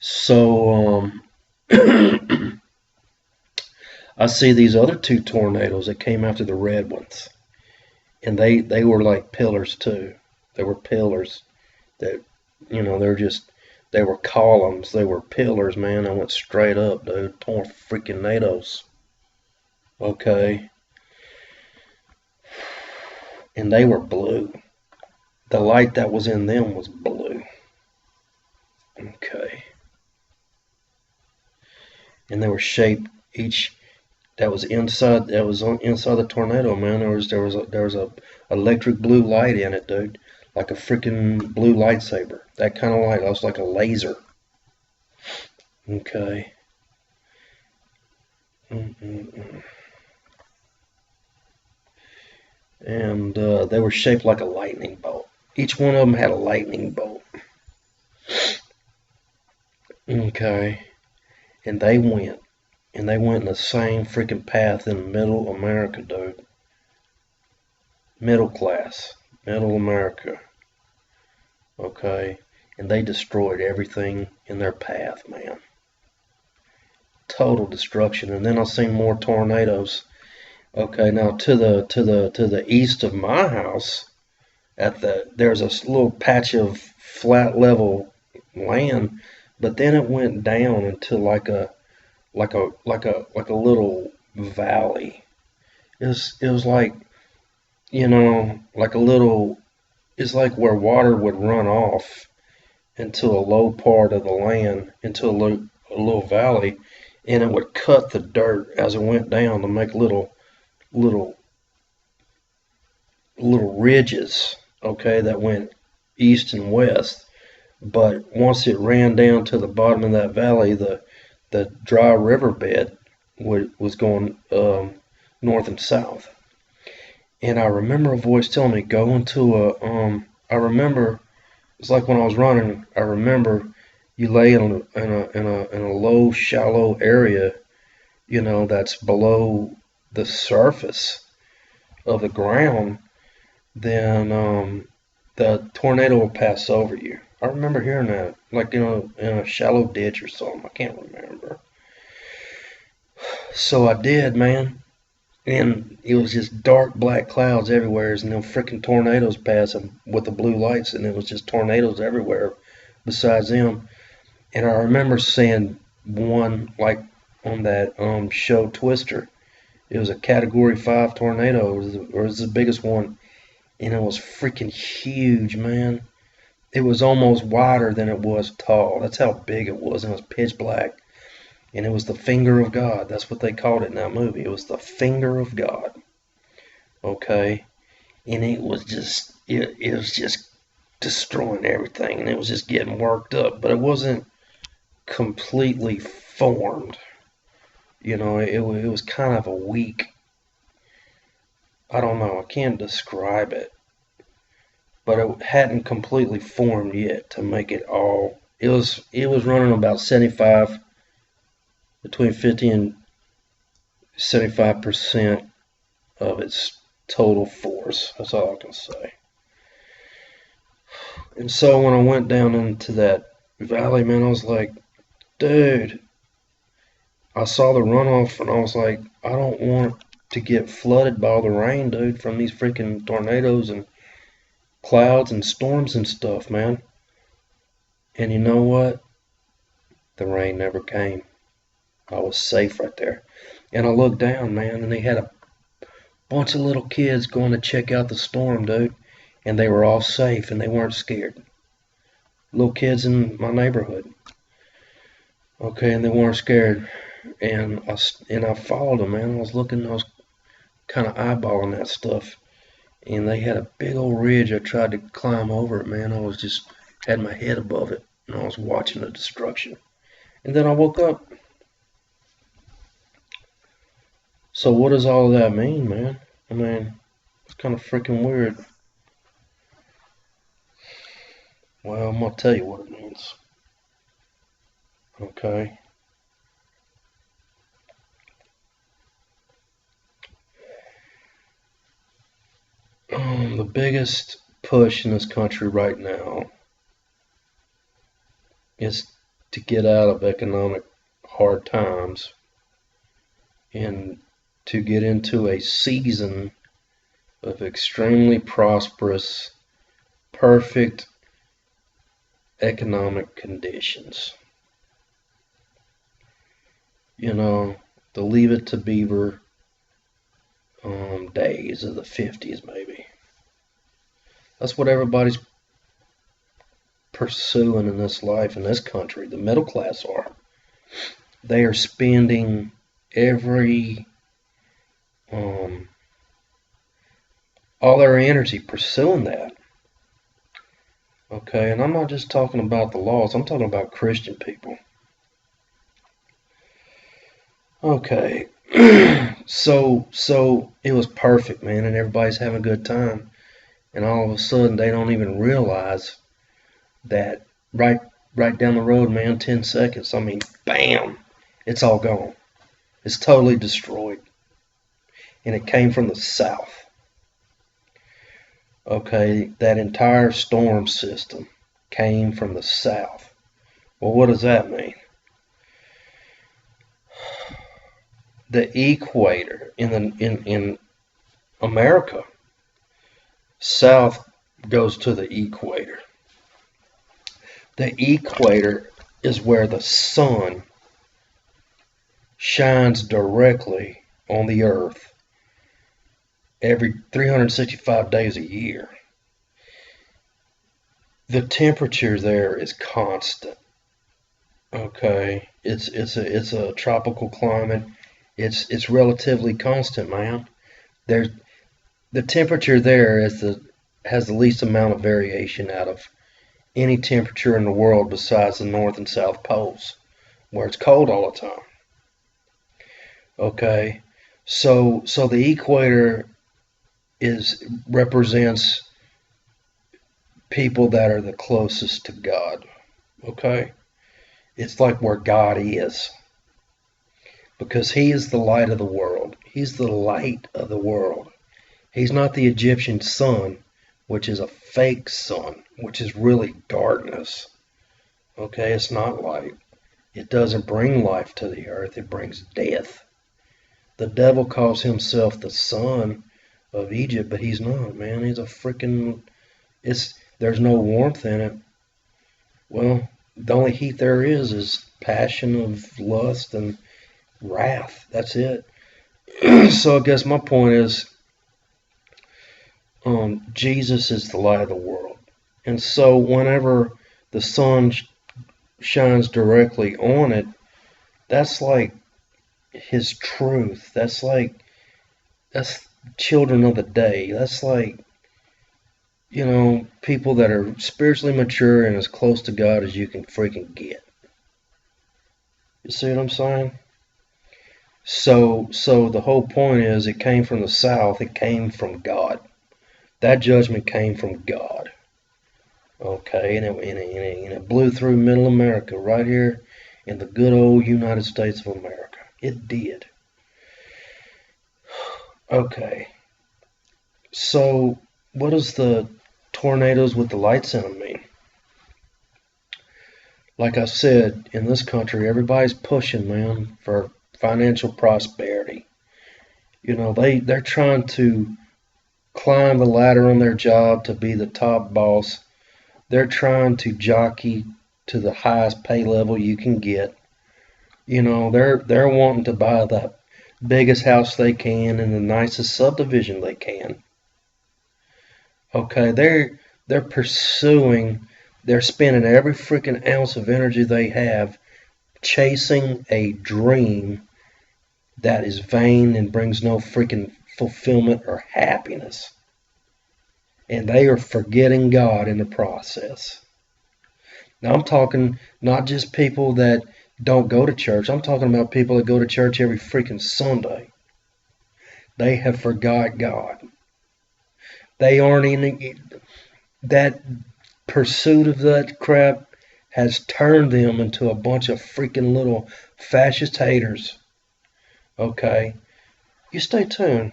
So I see these other two tornadoes that came after the red ones, and they were like pillars too. They were pillars that, they were columns. They were pillars, man. I went straight up, dude. Torn freaking nados. Okay, and they were blue. The light that was in them was blue. Okay, and they were shaped each. That was inside the tornado, man. There was a electric blue light in it, dude, like a freaking blue lightsaber. That kind of light. That was like a laser. Okay. And they were shaped like a lightning bolt. Each one of them had a lightning bolt. Okay. And they went in the same freaking path in middle America, dude. Middle class, middle America. Okay, and they destroyed everything in their path, man. Total destruction. And then I seen more tornadoes. Okay, now to the east of my house, there's a little patch of flat level land, but then it went down into like a little valley. It was like, like a little. It's like where water would run off into a low part of the land, into a little valley, and it would cut the dirt as it went down to make little ridges, okay, that went east and west. But once it ran down to the bottom of that valley, the dry riverbed was going north and south. And I remember a voice telling me, go into I remember, it's like when I was running, I remember you lay in a low, shallow area, that's below the surface of the ground, then the tornado will pass over you. I remember hearing that, like, in a shallow ditch or something. I can't remember. So I did, man. And it was just dark black clouds everywhere, and them freaking tornadoes passing with the blue lights, and it was just tornadoes everywhere besides them. And I remember seeing one, like, on that show Twister. It was a Category 5 tornado. It was the biggest one, and it was freaking huge, man. It was almost wider than it was tall. That's how big it was, and it was pitch black. And it was the finger of God. That's what they called it in that movie. It was the finger of God. Okay? And it was just destroying everything, and it was just getting worked up. But it wasn't completely formed. It was kind of a weak, I don't know, I can't describe it. But it hadn't completely formed yet to make it all. It was running about 75, between 50 and 75% of its total force. That's all I can say. And so when I went down into that valley, man, I was like, dude, I saw the runoff, and I was like, I don't want to get flooded by all the rain, dude, from these freaking tornadoes and clouds and storms and stuff, man. And you know what? The rain never came. I was safe right there. And I looked down, man, and they had a bunch of little kids going to check out the storm, dude. And they were all safe, and they weren't scared. Little kids in my neighborhood. Okay, and they weren't scared. And I followed them, man. I was kind of eyeballing that stuff. And they had a big old ridge. I tried to climb over it, man. I was just had my head above it, and I was watching the destruction. And then I woke up. So what does all of that mean, man? I mean, it's kind of freaking weird. Well, I'm going to tell you what it means. Okay. The biggest push in this country right now is to get out of economic hard times and to get into a season of extremely prosperous, perfect economic conditions. You know, the Leave It to Beaver days of the 50s, maybe. That's what everybody's pursuing in this life, in this country. The middle class are. They are spending every all their energy pursuing that. Okay, and I'm not just talking about the laws, I'm talking about Christian people. Okay, so it was perfect, man, and everybody's having a good time, and all of a sudden they don't even realize that right down the road, man, 10 seconds, I mean, bam, it's all gone. It's totally destroyed, and it came from the south. Okay, that entire storm system came from the south. Well, what does that mean? The equator in America, south goes to the equator. The equator is where the sun shines directly on the earth every 365 days a year. The temperature there is constant. Okay, it's a tropical climate. It's relatively constant, man. The temperature there has the least amount of variation out of any temperature in the world besides the North and South poles, where it's cold all the time. Okay, so the equator represents people that are the closest to God. Okay, it's like where God is, because He is the light of the world. He's the light of the world. He's not the Egyptian sun, which is a fake sun, which is really darkness. Okay, it's not light. It doesn't bring life to the earth. It brings death. The devil calls himself the son of Egypt, but he's not, man. He's a freaking... There's no warmth in it. Well, the only heat there is passion of lust and wrath. That's it. So I guess my point is, Jesus is the light of the world. And so whenever the sun shines directly on it, that's like His truth. That's children of the day. That's like, people that are spiritually mature and as close to God as you can freaking get. You see what I'm saying? So the whole point is, it came from the south. It came from God. That judgment came from God. Okay, and it blew through middle America, right here in the good old United States of America. It did. Okay, so what does the tornadoes with the lights in them mean? Like I said, in this country, everybody's pushing, man, for financial prosperity. They're trying to climb the ladder on their job to be the top boss. They're trying to jockey to the highest pay level you can get. They're wanting to buy the biggest house they can in the nicest subdivision they can. Okay, they're pursuing, they're spending every freaking ounce of energy they have chasing a dream that is vain and brings no freaking fulfillment or happiness. And they are forgetting God in the process. Now I'm talking not just people that don't go to church. I'm talking about people that go to church every freaking Sunday. They have forgot God. They aren't in that pursuit of that crap has turned them into a bunch of freaking little fascist haters. Okay, you stay tuned.